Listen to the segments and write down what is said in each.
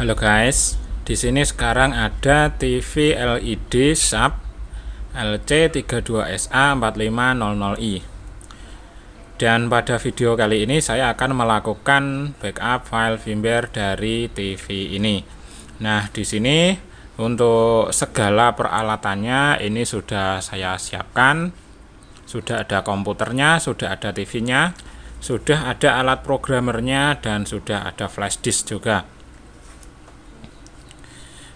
Halo guys, di sini sekarang ada TV LED SAP LC32SA4500i. Dan pada video kali ini saya akan melakukan backup file firmware dari TV ini. Nah, di sini untuk segala peralatannya ini sudah saya siapkan. Sudah ada komputernya, sudah ada TV-nya, sudah ada alat programmernya, dan sudah ada flash disk juga.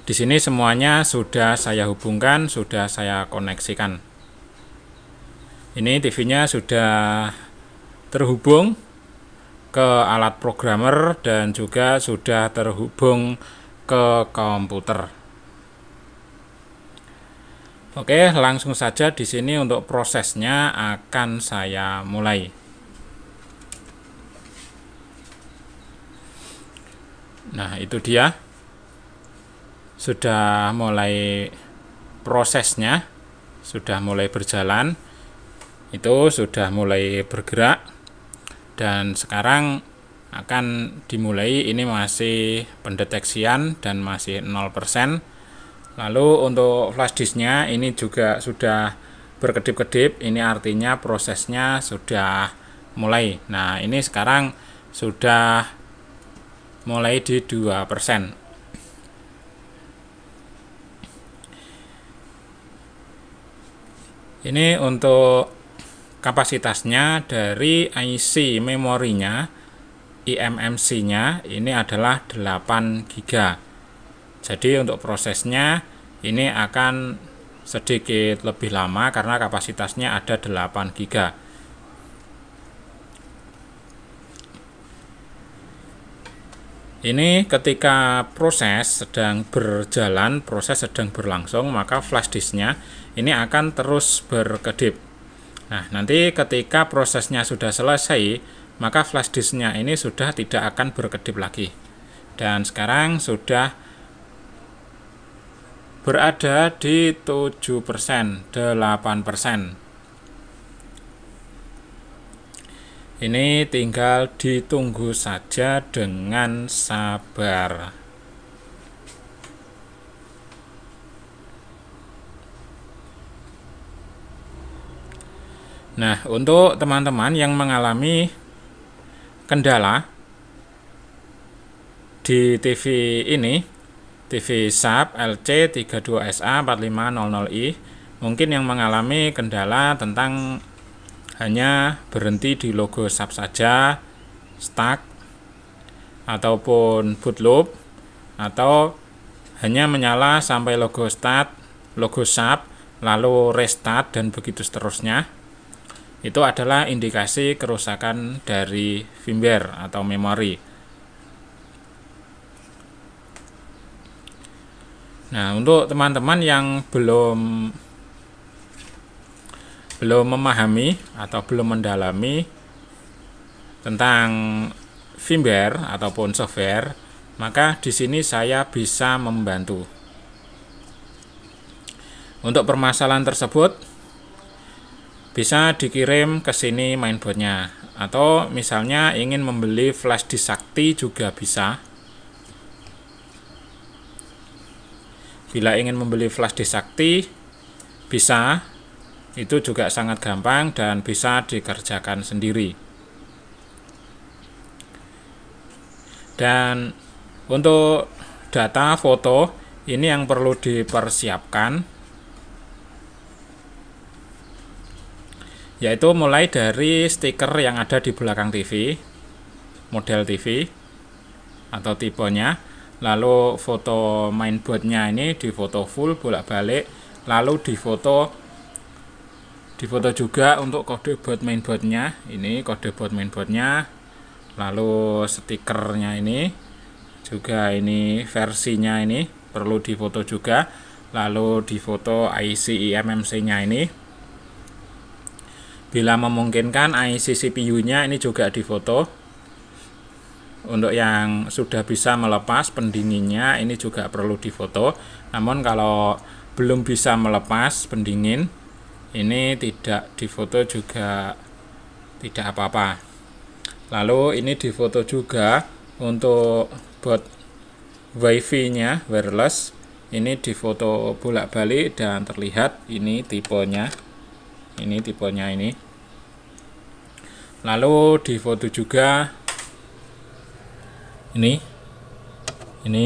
Di sini semuanya sudah saya hubungkan, sudah saya koneksikan. Ini TV-nya sudah terhubung ke alat programmer dan juga sudah terhubung ke komputer. Oke, langsung saja di sini untuk prosesnya akan saya mulai. Nah, itu dia. Sudah mulai prosesnya, sudah mulai berjalan, itu sudah mulai bergerak, dan sekarang akan dimulai. Ini masih pendeteksian dan masih 0%. Lalu untuk flash disknya ini juga sudah berkedip-kedip, ini artinya prosesnya sudah mulai. Nah, ini sekarang sudah mulai di 2%. Ini untuk kapasitasnya dari IC memorinya, eMMC-nya ini adalah 8 GB. Jadi untuk prosesnya ini akan sedikit lebih lama karena kapasitasnya ada 8 GB. Ini ketika proses sedang berjalan, proses sedang berlangsung, maka flash disknya ini akan terus berkedip. Nah, nanti ketika prosesnya sudah selesai, maka flash disknya ini sudah tidak akan berkedip lagi. Dan sekarang sudah berada di 7%, 8%. Ini tinggal ditunggu saja dengan sabar. Nah, untuk teman-teman yang mengalami kendala di TV ini, TV SAP LC32SA4500i, mungkin yang mengalami kendala tentang hanya berhenti di logo SAP saja, stuck, ataupun boot loop, atau hanya menyala sampai logo start, logo SAP, lalu restart, dan begitu seterusnya. Itu adalah indikasi kerusakan dari firmware atau memori. Nah, untuk teman-teman yang belum memahami atau belum mendalami tentang firmware ataupun software, maka di sini saya bisa membantu. Untuk permasalahan tersebut bisa dikirim ke sini mainboardnya, atau misalnya ingin membeli flash disk sakti juga bisa. Bila ingin membeli flash disk sakti bisa. Itu juga sangat gampang dan bisa dikerjakan sendiri. Dan untuk data foto ini yang perlu dipersiapkan, yaitu mulai dari stiker yang ada di belakang TV, model TV atau tipenya, lalu foto mainboardnya ini difoto full bolak-balik, lalu difoto juga untuk kode board mainboardnya. Ini kode board mainboardnya, lalu stikernya ini juga, ini versinya ini perlu difoto juga, lalu difoto IC eMMC nya ini, bila memungkinkan IC CPU nya ini juga difoto. Untuk yang sudah bisa melepas pendinginnya ini juga perlu difoto. Namun kalau belum bisa melepas pendingin, ini tidak difoto juga tidak apa-apa. Lalu ini difoto juga untuk WiFi-nya wireless. Ini difoto bolak-balik dan terlihat ini tipenya. Ini tipenya ini. Lalu difoto juga ini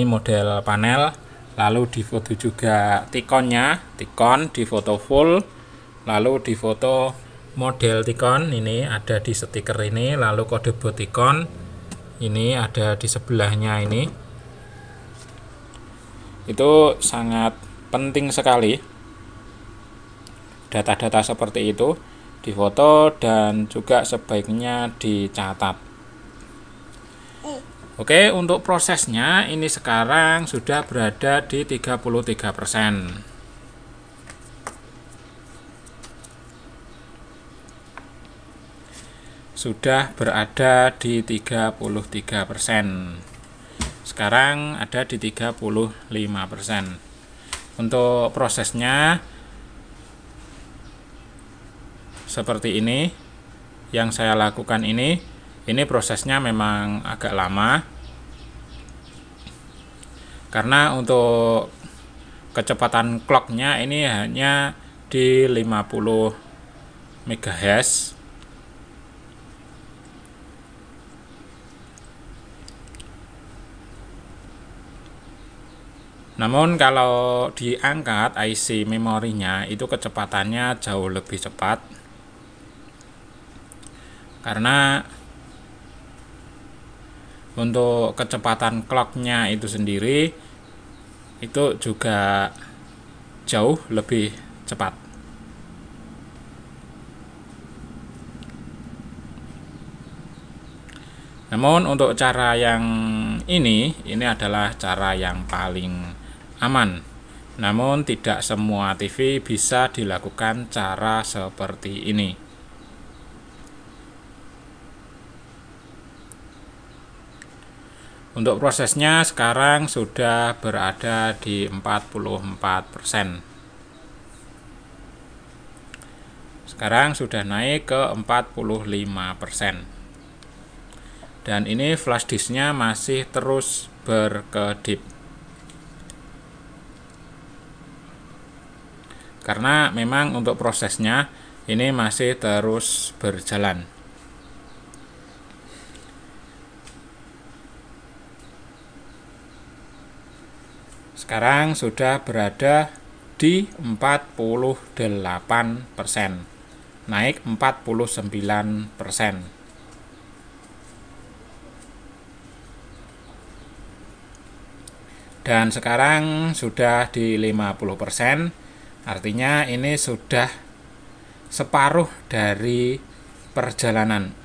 model panel. Lalu difoto juga Tikonnya, Tikon difoto full. Lalu difoto model Tikon, ini ada di stiker ini. Lalu kode bot Tikon ini ada di sebelahnya ini. Itu sangat penting sekali data-data seperti itu difoto dan juga sebaiknya dicatat. Oke, untuk prosesnya ini sekarang sudah berada di 33%. Sudah berada di 33%. Sekarang ada di 35%. Untuk prosesnya seperti ini. Yang saya lakukan ini prosesnya memang agak lama. Karena untuk kecepatan clocknya ini hanya di 50 MHz. Namun kalau diangkat IC memorinya itu kecepatannya jauh lebih cepat. Karena untuk kecepatan clocknya itu sendiri itu juga jauh lebih cepat. Namun untuk cara yang ini adalah cara yang paling aman. Namun tidak semua TV bisa dilakukan cara seperti ini. Untuk prosesnya sekarang sudah berada di 44%. Sekarang sudah naik ke 45%. Dan ini flash disknya masih terus berkedip. Karena memang untuk prosesnya ini masih terus berjalan. Sekarang sudah berada di 48%, naik 49%. Dan sekarang sudah di 50%, artinya ini sudah separuh dari perjalanan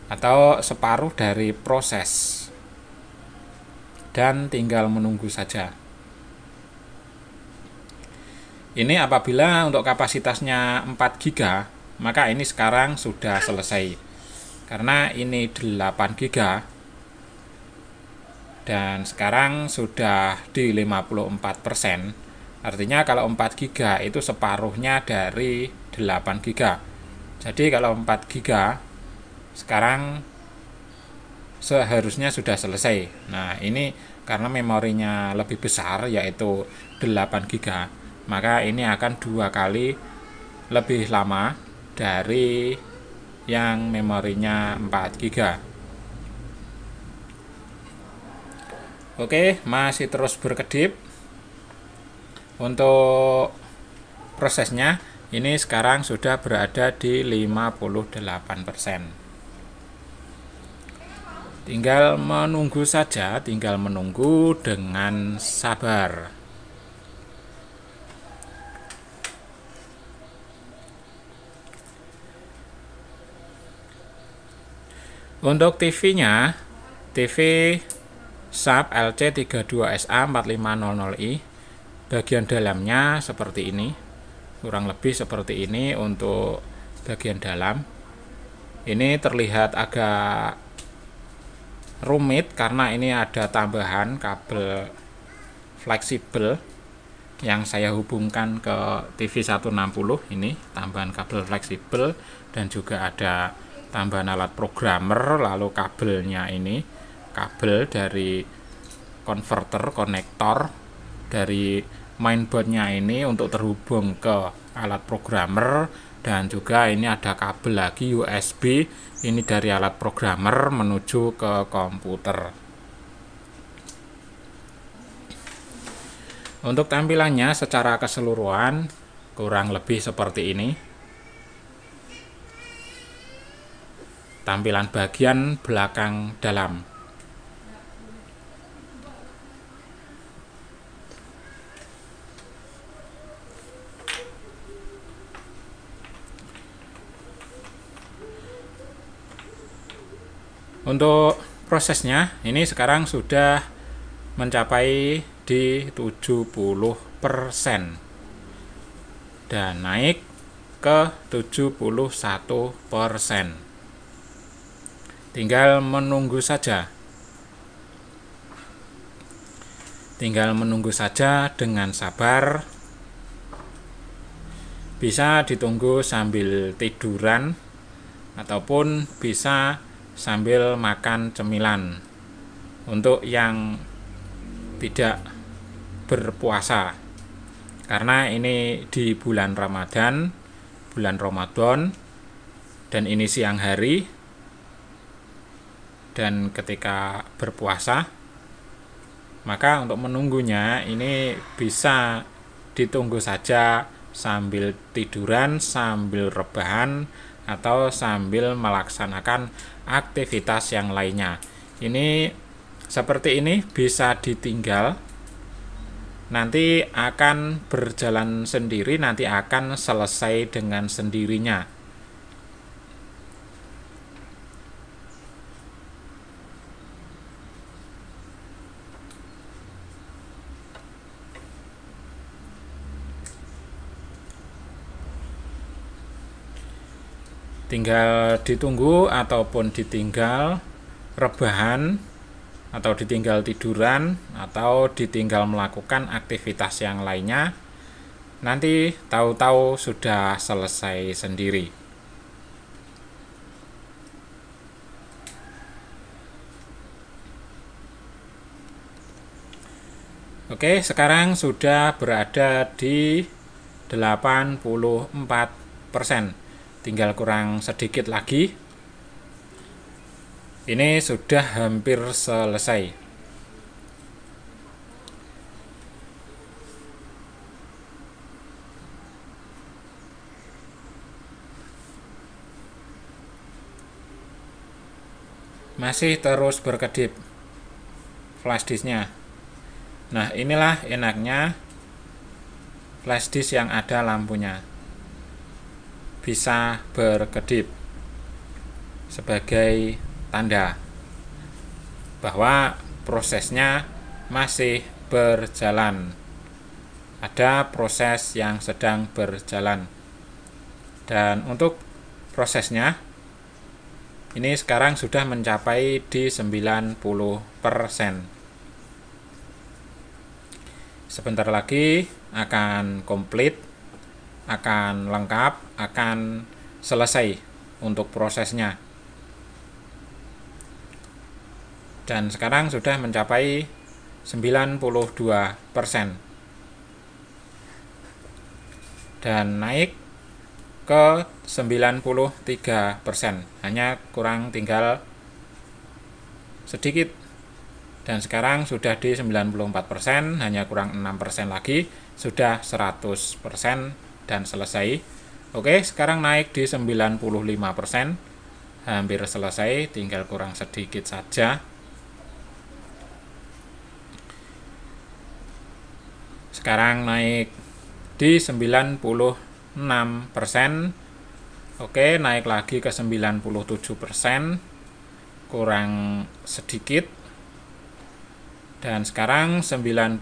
atau separuh dari proses. Dan tinggal menunggu saja. Ini apabila untuk kapasitasnya 4 GB, maka ini sekarang sudah selesai. Karena ini 8 GB dan sekarang sudah di 54%. Artinya kalau 4 GB itu separuhnya dari 8 GB. Jadi kalau 4 GB sekarang seharusnya sudah selesai. Nah, ini karena memorinya lebih besar yaitu 8 GB, maka ini akan 2 kali lebih lama dari yang memorinya 4 GB. Oke, masih terus berkedip. Untuk prosesnya ini sekarang sudah berada di 58%. Tinggal menunggu saja, tinggal menunggu dengan sabar. Untuk TV-nya, TV Sharp LC32SA4500i, bagian dalamnya seperti ini, kurang lebih seperti ini untuk bagian dalam. Ini terlihat agak rumit karena ini ada tambahan kabel fleksibel yang saya hubungkan ke TV 160. Ini tambahan kabel fleksibel dan juga ada tambahan alat programmer, lalu kabelnya ini kabel dari konektor dari mainboardnya ini untuk terhubung ke alat programmer, dan juga ini ada kabel lagi USB ini dari alat programmer menuju ke komputer. Untuk tampilannya secara keseluruhan kurang lebih seperti ini. Tampilan bagian belakang dalam. Untuk prosesnya ini sekarang sudah mencapai di 70% dan naik ke 71%. Tinggal menunggu saja. Dengan sabar. Bisa ditunggu sambil tiduran ataupun bisa sambil makan cemilan untuk yang tidak berpuasa, karena ini di bulan Ramadan dan ini siang hari, dan ketika berpuasa maka untuk menunggunya ini bisa ditunggu saja sambil tiduran, sambil rebahan, atau sambil melaksanakan aktivitas yang lainnya. Ini seperti ini bisa ditinggal, nanti akan berjalan sendiri, nanti akan selesai dengan sendirinya. Tinggal ditunggu ataupun ditinggal rebahan, atau ditinggal tiduran, atau ditinggal melakukan aktivitas yang lainnya, nanti tahu-tahu sudah selesai sendiri. Oke, sekarang sudah berada di 84%. Tinggal kurang sedikit lagi. Ini sudah hampir selesai. Masih terus berkedip flash disknya. Nah, inilah enaknya flash disk yang ada lampunya, bisa berkedip sebagai tanda bahwa prosesnya masih berjalan. Ada proses yang sedang berjalan. Dan untuk prosesnya ini sekarang sudah mencapai di 90%. Sebentar lagi akan komplit, akan lengkap, akan selesai untuk prosesnya. Dan sekarang sudah mencapai 92%. Dan naik ke 93%. Hanya kurang tinggal sedikit. Dan sekarang sudah di 94%, hanya kurang 6% lagi, sudah 100% dan selesai. Oke, sekarang naik di 95%, hampir selesai, tinggal kurang sedikit saja. Sekarang naik di 96%. Oke, naik lagi ke 97%, kurang sedikit. Dan sekarang 98%.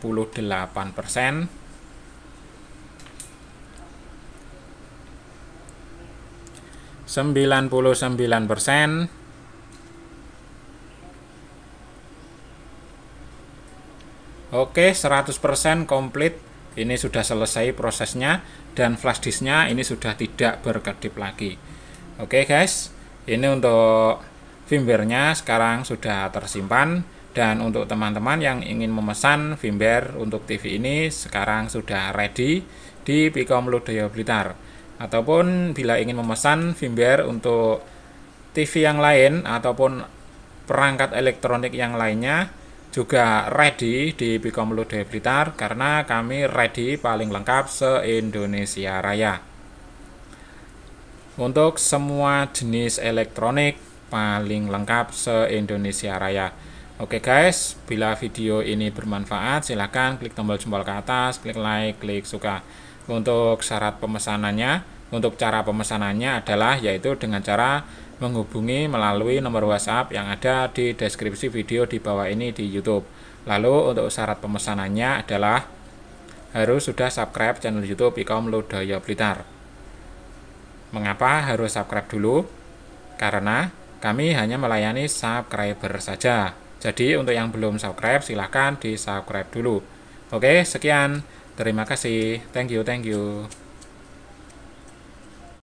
Oke, 100% komplit. Ini sudah selesai prosesnya, dan flash disknya ini sudah tidak berkedip lagi. Oke guys, ini untuk firmware-nya sekarang sudah tersimpan. Dan untuk teman-teman yang ingin memesan firmware untuk TV ini sekarang sudah ready di Pikom Lodaya Blitar. Ataupun bila ingin memesan firmware untuk TV yang lain ataupun perangkat elektronik yang lainnya juga ready di Pikom Lodaya Blitar, karena kami ready paling lengkap se-Indonesia Raya. Untuk semua jenis elektronik paling lengkap se-Indonesia Raya. Oke guys, bila video ini bermanfaat silahkan klik tombol jempol ke atas, klik like, klik suka. Untuk syarat pemesanannya, untuk cara pemesanannya adalah yaitu dengan cara menghubungi melalui nomor WhatsApp yang ada di deskripsi video di bawah ini di YouTube. Lalu untuk syarat pemesanannya adalah harus sudah subscribe channel YouTube Pikom Lodaya Blitar. Mengapa harus subscribe dulu? Karena kami hanya melayani subscriber saja. Jadi untuk yang belum subscribe silahkan di subscribe dulu. Oke, sekian. Terima kasih. Thank you.